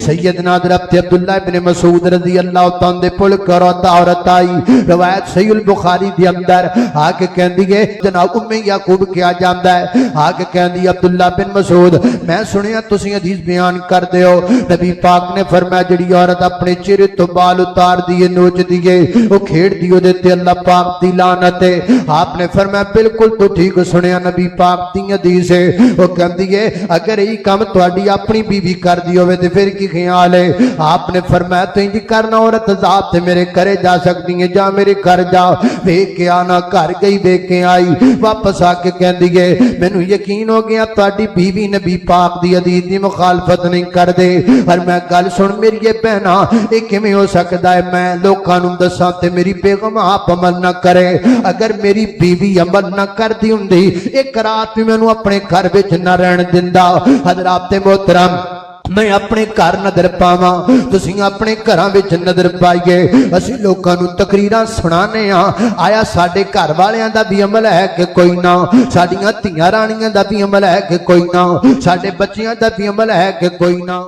सैयदना हज़रत अब्दुल्ला इब्न मसूद रज़ी अल्लाह तआला दे पुल करता औरत आई। रवायत सहीह बुखारी दे अंदर आके कहंदी है जनाब उम्मे याकूब क्या जांदा है आके कहंदी अब्दुल्ला बिन मसूद मैं सुनिया तुसीं हदीस बयान करदे हो नबी पाक ने फरमाया जिहड़ी औरत अपने चेहरे तो बाल उतार दिए नोच दिए वो खेड़ दी ओदे ते अल्लाह पाक दी लानत है। आपने फरमाया बिल्कुल तो ठीक सुनिया नबी पाक दी हदीस है। वो कहंदी है अगर यही काम तुहाडी अपनी बीवी कर दी होवे ते फिर की ख्याल है। आपने फरमाया तो इंज करना औरत ज़ात ते मेरे घरे जा सकती है जा मेरे घर जा वेख के आना। घर गई वेख के आई वापस आके कहंदी है मैनू यकीन हो गया तुहाडी बीवी नबी पाक दी हदीस दी मुखालफत नहीं कर दे। और मैं गल सुन मेरी ये भैना ये किवें हो सकता है मैं लोकां नूं दसां ते मेरी बेगम आप अमल न करे। अगर मेरी बीवी अमल न करदी हुंदी एक रात भी मैनू अपने घर विच न रहन दिंदा। हज़रात मोहतरम मैं अपने घर नजर पावां तुसीं अपने घरां विच नजर पाइए। असीं लोकां नूं तकरीरां सुणाने आया साडे घर वालियां दा भी अमल है कि कोई ना साडीआं धीआं राणियां दा भी अमल है कि कोई ना साडे बच्चियां दा भी अमल है कि कोई ना।